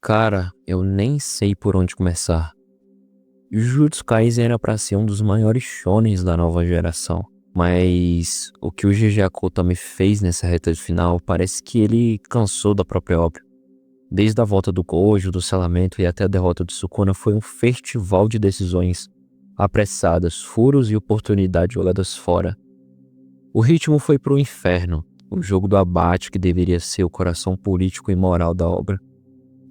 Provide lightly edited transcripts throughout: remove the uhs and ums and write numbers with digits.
Cara, eu nem sei por onde começar. Jujutsu Kaisen era pra ser um dos maiores shonens da nova geração, mas o que o GG Akutami fez nessa reta de final parece que ele cansou da própria obra. Desde a volta do Gojo, do selamento e até a derrota do Sukuna foi um festival de decisões apressadas, furos e oportunidades jogadas fora. O ritmo foi pro inferno, o jogo do abate que deveria ser o coração político e moral da obra.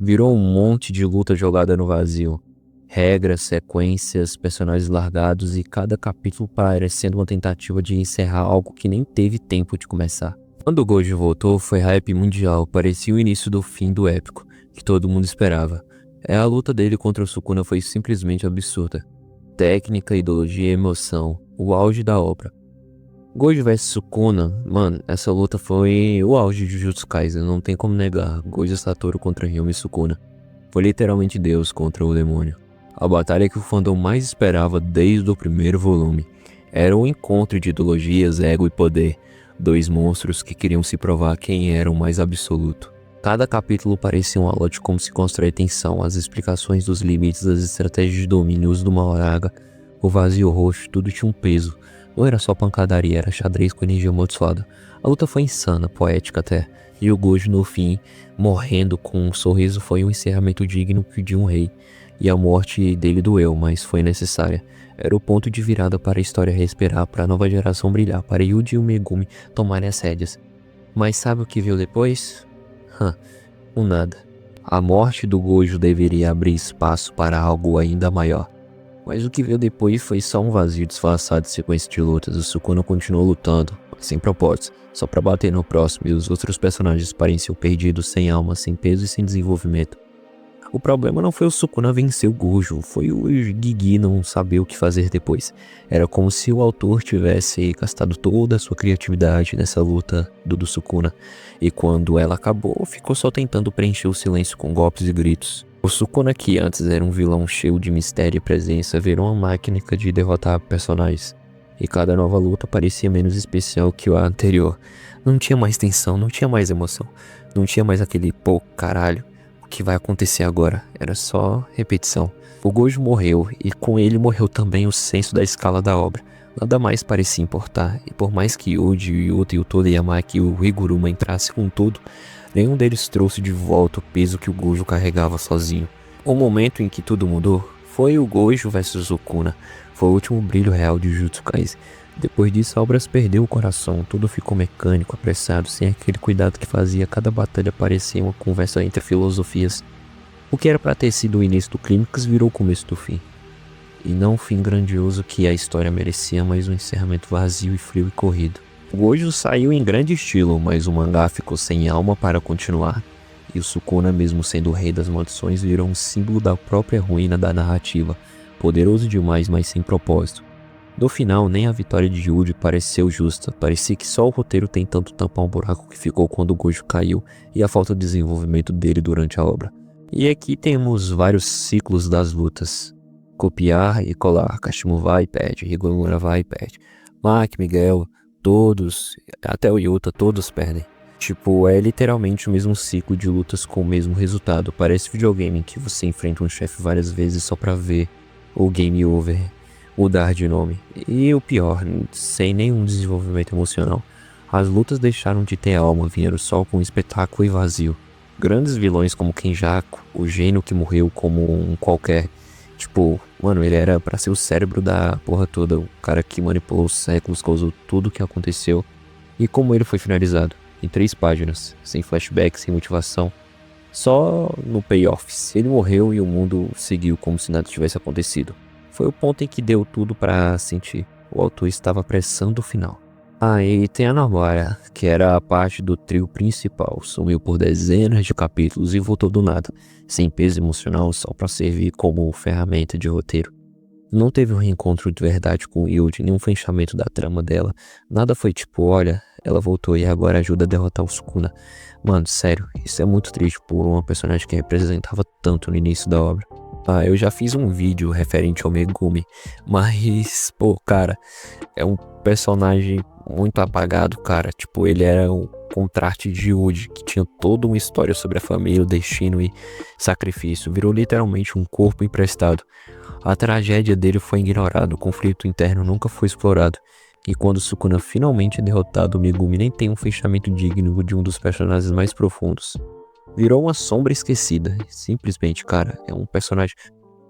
Virou um monte de luta jogada no vazio. Regras, sequências, personagens largados e cada capítulo parecendo uma tentativa de encerrar algo que nem teve tempo de começar. Quando o Gojo voltou, foi hype mundial, parecia o início do fim do épico, que todo mundo esperava. A luta dele contra o Sukuna foi simplesmente absurda. Técnica, ideologia e emoção, o auge da obra. Gojo vs Sukuna, mano, essa luta foi o auge de Jujutsu Kaisen, não tem como negar. Gojo Satoru contra Ryumi Sukuna. Foi literalmente Deus contra o demônio. A batalha que o fandom mais esperava desde o primeiro volume. Era um encontro de ideologias, ego e poder. Dois monstros que queriam se provar quem era o mais absoluto. Cada capítulo parecia uma aula de como se constrói tensão, as explicações dos limites, as estratégias de domínio, o uso do Mahoraga, o vazio roxo, tudo tinha um peso. Não era só pancadaria, era xadrez com energia amaldiçoada. A luta foi insana, poética até. E o Gojo no fim, morrendo com um sorriso, foi um encerramento digno de um rei. E a morte dele doeu, mas foi necessária. Era o ponto de virada para a história respirar, para a nova geração brilhar, para Yuji e o Megumi tomarem as rédeas. Mas sabe o que veio depois? O nada. A morte do Gojo deveria abrir espaço para algo ainda maior. Mas o que veio depois foi só um vazio disfarçado de sequência de lutas. O Sukuna continuou lutando, sem propósito, só pra bater no próximo, e os outros personagens pareciam perdidos, sem alma, sem peso e sem desenvolvimento. O problema não foi o Sukuna vencer o Gojo, foi o Gigi não saber o que fazer depois. Era como se o autor tivesse gastado toda a sua criatividade nessa luta do Sukuna, e quando ela acabou, ficou só tentando preencher o silêncio com golpes e gritos. O Sukuna, que antes era um vilão cheio de mistério e presença, virou uma máquina de derrotar personagens. E cada nova luta parecia menos especial que a anterior. Não tinha mais tensão, não tinha mais emoção. Não tinha mais aquele, pô, caralho, o que vai acontecer agora? Era só repetição. O Gojo morreu, e com ele morreu também o senso da escala da obra. Nada mais parecia importar, e por mais que Yuji, o Yuta, o Toriyama e o Higuruma entrassem com tudo, nenhum deles trouxe de volta o peso que o Gojo carregava sozinho. O momento em que tudo mudou foi o Gojo vs Sukuna. Foi o último brilho real de Jujutsu Kaisen. Depois disso, a obra perdeu o coração, tudo ficou mecânico, apressado, sem aquele cuidado que fazia cada batalha parecer uma conversa entre filosofias. O que era para ter sido o início do clímax virou o começo do fim. E não o fim grandioso que a história merecia, mas um encerramento vazio e frio e corrido. O Gojo saiu em grande estilo, mas o mangá ficou sem alma para continuar. E o Sukuna, mesmo sendo o rei das maldições, virou um símbolo da própria ruína da narrativa. Poderoso demais, mas sem propósito. No final, nem a vitória de Yuji pareceu justa. Parecia que só o roteiro tentando tampar um buraco que ficou quando o Gojo caiu e a falta de desenvolvimento dele durante a obra. E aqui temos vários ciclos das lutas. Copiar e colar. Kashimo vai e perde. Higuruma vai e perde. Maki, Miguel, todos, até o Yuta, todos perdem. Tipo, é literalmente o mesmo ciclo de lutas com o mesmo resultado. Parece videogame em que você enfrenta um chefe várias vezes só pra ver o game over mudar de nome. E o pior, sem nenhum desenvolvimento emocional. As lutas deixaram de ter alma, vieram só com espetáculo e vazio. Grandes vilões como Kenjaku, o gênio que morreu como um qualquer. Tipo, mano, ele era pra ser o cérebro da porra toda, o cara que manipulou os séculos, causou tudo o que aconteceu. E como ele foi finalizado? Em 3 páginas, sem flashback, sem motivação. Só no payoff. Ele morreu e o mundo seguiu como se nada tivesse acontecido. Foi o ponto em que deu tudo pra sentir. O autor estava apressando o final. E tem a Namora, que era a parte do trio principal. Sumiu por dezenas de capítulos e voltou do nada, sem peso emocional, só pra servir como ferramenta de roteiro. Não teve um reencontro de verdade com Yuji, nenhum fechamento da trama dela. Nada foi tipo, olha, ela voltou e agora ajuda a derrotar o Sukuna. Mano, sério, isso é muito triste por uma personagem que representava tanto no início da obra. Eu já fiz um vídeo referente ao Megumi, mas, pô, cara, é um Personagem muito apagado, cara. Tipo, ele era o contraste de Yuji, que tinha toda uma história sobre a família, o destino e sacrifício. Virou literalmente um corpo emprestado. A tragédia dele foi ignorada, o conflito interno nunca foi explorado. E quando Sukuna finalmente é derrotado, o Megumi nem tem um fechamento digno de um dos personagens mais profundos. Virou uma sombra esquecida. Simplesmente, cara, é um personagem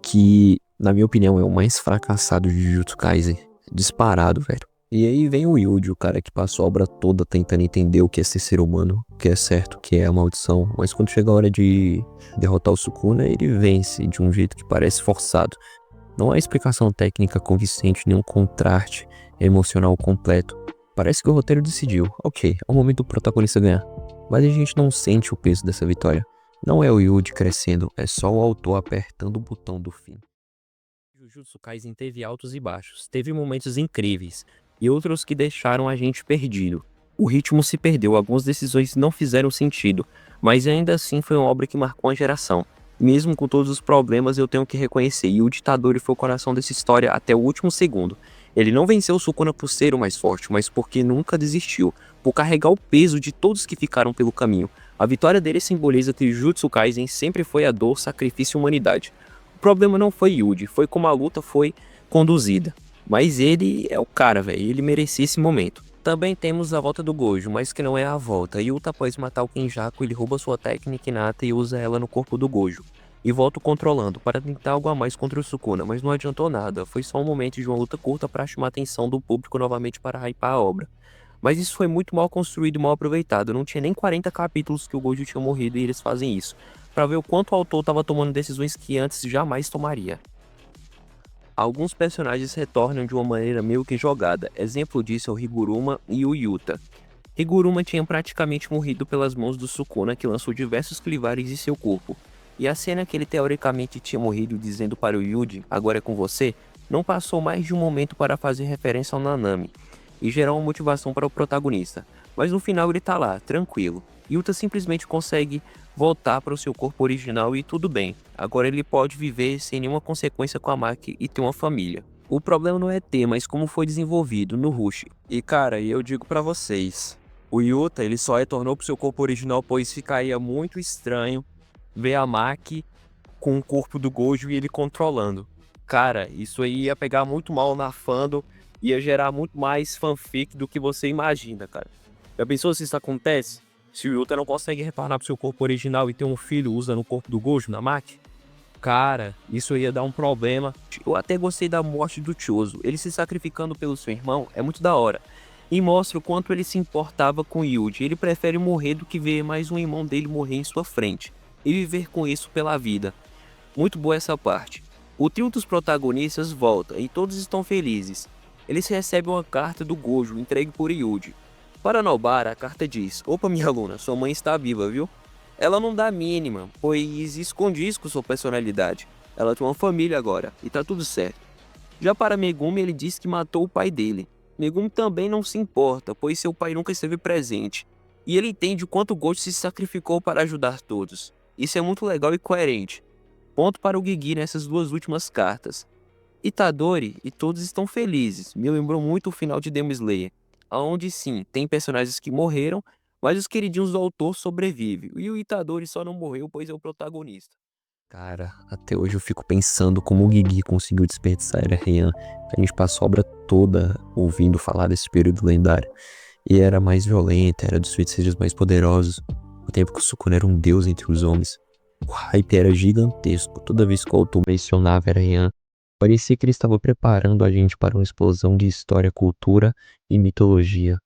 que, na minha opinião, é o mais fracassado de Jujutsu Kaisen. Disparado, velho. E aí vem o Yuji, o cara que passou a obra toda tentando entender o que é ser ser humano, o que é certo, o que é a maldição. Mas quando chega a hora de derrotar o Sukuna, ele vence de um jeito que parece forçado. Não há explicação técnica convincente, nenhum contraste emocional completo. Parece que o roteiro decidiu, ok, é o momento do protagonista ganhar. Mas a gente não sente o peso dessa vitória. Não é o Yuji crescendo, é só o autor apertando o botão do fim. Jujutsu Kaisen teve altos e baixos, teve momentos incríveis e outros que deixaram a gente perdido. O ritmo se perdeu, algumas decisões não fizeram sentido, mas ainda assim foi uma obra que marcou uma geração. Mesmo com todos os problemas, eu tenho que reconhecer, e o ditador foi o coração dessa história até o último segundo. Ele não venceu o Sukuna por ser o mais forte, mas porque nunca desistiu, por carregar o peso de todos que ficaram pelo caminho. A vitória dele simboliza que Jujutsu Kaisen sempre foi a dor, sacrifício e humanidade. O problema não foi Yuji, foi como a luta foi conduzida. Mas ele é o cara, velho, ele merecia esse momento. Também temos a volta do Gojo, mas que não é a volta. Yuta, após matar o Kenjaku, ele rouba sua técnica inata e usa ela no corpo do Gojo. E volta o controlando, para tentar algo a mais contra o Sukuna, mas não adiantou nada. Foi só um momento de uma luta curta para chamar a atenção do público novamente para hypar a obra. Mas isso foi muito mal construído e mal aproveitado. Não tinha nem 40 capítulos que o Gojo tinha morrido e eles fazem isso, para ver o quanto o autor estava tomando decisões que antes jamais tomaria. Alguns personagens retornam de uma maneira meio que jogada, exemplo disso é o Higuruma e o Yuta. Higuruma tinha praticamente morrido pelas mãos do Sukuna, que lançou diversos clivares em seu corpo. E a cena que ele teoricamente tinha morrido dizendo para o Yuji, agora é com você, não passou mais de um momento para fazer referência ao Nanami e gerar uma motivação para o protagonista. Mas no final ele tá lá, tranquilo. Yuta simplesmente consegue voltar para o seu corpo original e tudo bem. Agora ele pode viver sem nenhuma consequência com a Maki e ter uma família. O problema não é ter, mas como foi desenvolvido no Rush. E cara, eu digo pra vocês, o Yuta ele só retornou pro seu corpo original pois ficaria muito estranho ver a Maki com o corpo do Gojo e ele controlando. Cara, isso aí ia pegar muito mal na fandom, ia gerar muito mais fanfic do que você imagina, cara. Já pensou se isso acontece? Se o Yuta não consegue retornar pro seu corpo original e ter um filho usa no corpo do Gojo, na Maki? Cara, isso ia dar um problema. Eu até gostei da morte do Choso. Ele se sacrificando pelo seu irmão é muito da hora. E mostra o quanto ele se importava com Yuji. Ele prefere morrer do que ver mais um irmão dele morrer em sua frente. E viver com isso pela vida. Muito boa essa parte. O trio dos protagonistas volta e todos estão felizes. Eles recebem uma carta do Gojo entregue por Yuji. Para Nobara, a carta diz: Opa, minha aluna, sua mãe está viva, viu? Ela não dá a mínima, pois escondiz com sua personalidade. Ela tem uma família agora, e tá tudo certo. Já para Megumi, ele diz que matou o pai dele. Megumi também não se importa, pois seu pai nunca esteve presente. E ele entende o quanto Gojo se sacrificou para ajudar todos. Isso é muito legal e coerente. Ponto para o Gigi nessas duas últimas cartas. Itadori e todos estão felizes. Me lembrou muito o final de Demon Slayer, onde sim, tem personagens que morreram, mas os queridinhos do autor sobrevivem. E o Itadori só não morreu, pois é o protagonista. Cara, até hoje eu fico pensando como o Gigi conseguiu desperdiçar a Era Heian. A gente passou a obra toda ouvindo falar desse período lendário. E era mais violenta, era dos feiticeiros mais poderosos. O tempo que o Sukuna era um deus entre os homens. O hype era gigantesco. Toda vez que o autor mencionava Era Heian, parecia que ele estava preparando a gente para uma explosão de história, cultura e mitologia.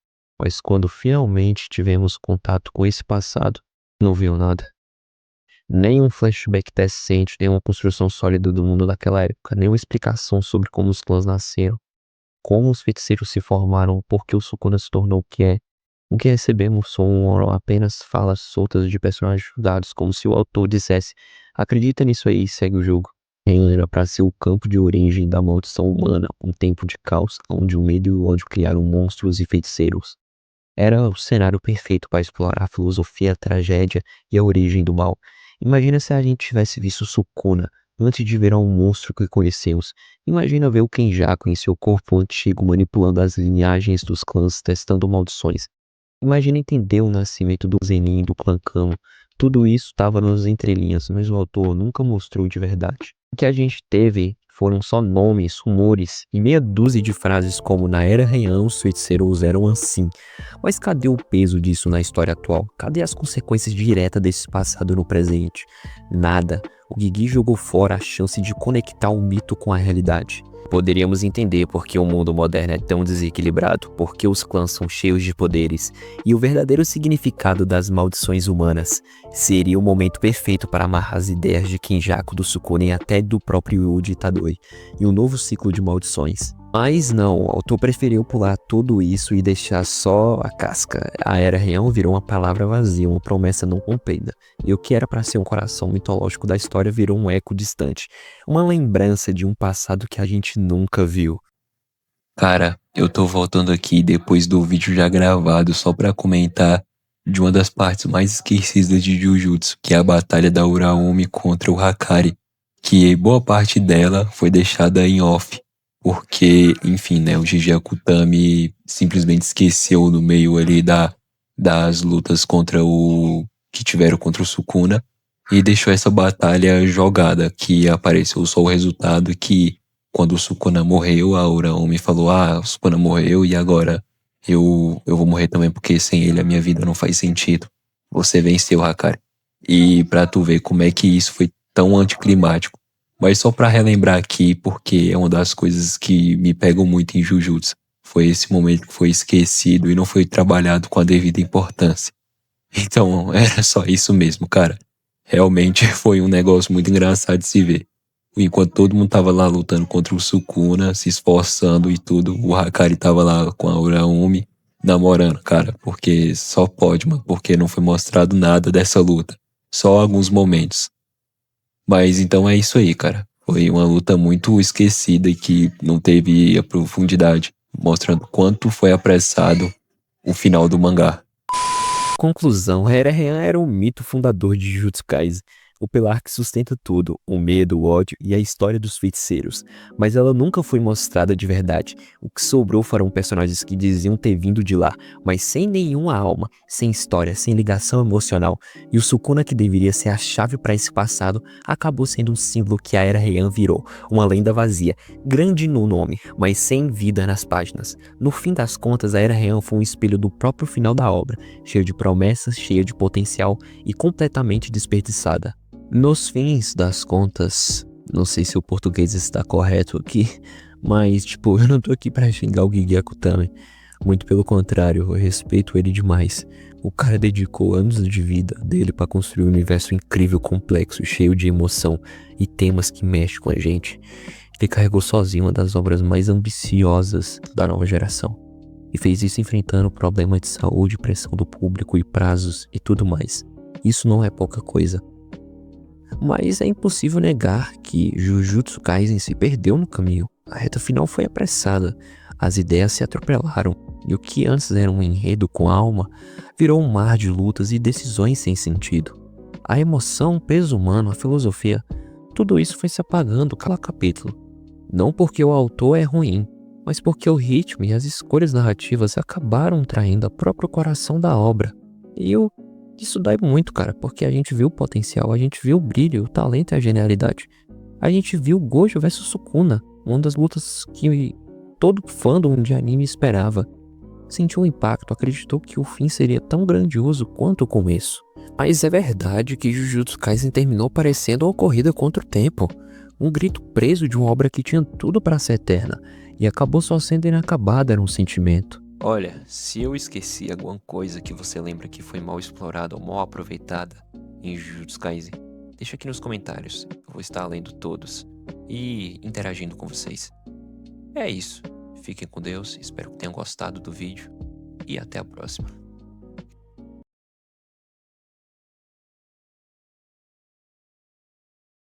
Mas quando finalmente tivemos contato com esse passado, não viu nada. Nem um flashback decente, nem uma construção sólida do mundo daquela época, nem uma explicação sobre como os clãs nasceram, como os feiticeiros se formaram, por que o Sukuna se tornou o que é. O que recebemos são apenas falas soltas de personagens estudados, como se o autor dissesse: acredita nisso aí e segue o jogo. Reian era para ser o campo de origem da maldição humana, um tempo de caos, onde o medo e o ódio criaram monstros e feiticeiros. Era o cenário perfeito para explorar a filosofia, a tragédia e a origem do mal. Imagina se a gente tivesse visto Sukuna antes de virar um monstro que conhecemos. Imagina ver o Kenjaku em seu corpo antigo manipulando as linhagens dos clãs, testando maldições. Imagina entender o nascimento do Zenin e do clã Kamo. Tudo isso estava nas entrelinhas, mas o autor nunca mostrou de verdade. O que a gente teve foram só nomes, rumores e meia dúzia de frases como na Era Heian os feiticeiros eram assim. Mas cadê o peso disso na história atual? Cadê as consequências diretas desse passado no presente? Nada. O Gigi jogou fora a chance de conectar o mito com a realidade. Poderíamos entender por que o mundo moderno é tão desequilibrado, porque os clãs são cheios de poderes, e o verdadeiro significado das maldições humanas. Seria o momento perfeito para amarrar as ideias de Kenjaku, do Sukune e até do próprio Yuji Itadori, e um novo ciclo de maldições. Mas não, o autor preferiu pular tudo isso e deixar só a casca. A Era Heian virou uma palavra vazia, uma promessa não cumprida. E o que era para ser um coração mitológico da história virou um eco distante. Uma lembrança de um passado que a gente nunca viu. Cara, eu tô voltando aqui depois do vídeo já gravado só pra comentar de uma das partes mais esquecidas de Jujutsu, que é a batalha da Uraumi contra o Hakari, que boa parte dela foi deixada em off, porque, enfim, né, o Gigi Akutami simplesmente esqueceu no meio ali das lutas que tiveram contra o Sukuna e deixou essa batalha jogada, que apareceu só o resultado que quando o Sukuna morreu, a Uraumi falou, o Sukuna morreu e agora eu vou morrer também porque sem ele a minha vida não faz sentido. Você venceu, Hakari. E pra tu ver como é que isso foi tão anticlimático. Mas só pra relembrar aqui, porque é uma das coisas que me pegam muito em Jujutsu. Foi esse momento que foi esquecido e não foi trabalhado com a devida importância. Então, era só isso mesmo, cara. Realmente foi um negócio muito engraçado de se ver. Enquanto todo mundo tava lá lutando contra o Sukuna, se esforçando e tudo, o Hakari tava lá com a Uraumi namorando, cara. Porque só pode, mano. Porque não foi mostrado nada dessa luta. Só alguns momentos. Mas então é isso aí, cara. Foi uma luta muito esquecida e que não teve a profundidade, mostrando quanto foi apressado o final do mangá. Conclusão, Era Heian era o mito fundador de Jujutsu Kaisen, o pilar que sustenta tudo, o medo, o ódio e a história dos feiticeiros. Mas ela nunca foi mostrada de verdade. O que sobrou foram personagens que diziam ter vindo de lá, mas sem nenhuma alma, sem história, sem ligação emocional. E o Sukuna, que deveria ser a chave para esse passado, acabou sendo um símbolo que a Era Heian virou, uma lenda vazia, grande no nome, mas sem vida nas páginas. No fim das contas, a Era Heian foi um espelho do próprio final da obra, cheio de promessas, cheia de potencial e completamente desperdiçada. Nos fins das contas, não sei se o português está correto aqui, mas tipo, eu não tô aqui pra xingar o Gigi Akutami. Muito pelo contrário, eu respeito ele demais. O cara dedicou anos de vida dele pra construir um universo incrível, complexo, cheio de emoção e temas que mexem com a gente. Ele carregou sozinho uma das obras mais ambiciosas da nova geração. E fez isso enfrentando problemas de saúde, pressão do público e prazos e tudo mais. Isso não é pouca coisa. Mas é impossível negar que Jujutsu Kaisen se perdeu no caminho. A reta final foi apressada, as ideias se atropelaram, e o que antes era um enredo com alma, virou um mar de lutas e decisões sem sentido. A emoção, o peso humano, a filosofia, tudo isso foi se apagando cada capítulo. Não porque o autor é ruim, mas porque o ritmo e as escolhas narrativas acabaram traindo o próprio coração da obra. Isso dói muito, cara, porque a gente viu o potencial, a gente viu o brilho, o talento e a genialidade. A gente viu Gojo vs Sukuna, uma das lutas que todo fandom de anime esperava. Sentiu o impacto, acreditou que o fim seria tão grandioso quanto o começo. Mas é verdade que Jujutsu Kaisen terminou parecendo uma corrida contra o tempo. Um grito preso de uma obra que tinha tudo para ser eterna, e acabou só sendo inacabada, era um sentimento. Olha, se eu esqueci alguma coisa que você lembra que foi mal explorada ou mal aproveitada em Jujutsu Kaisen, deixa aqui nos comentários, eu vou estar lendo todos e interagindo com vocês. É isso, fiquem com Deus, espero que tenham gostado do vídeo e até a próxima.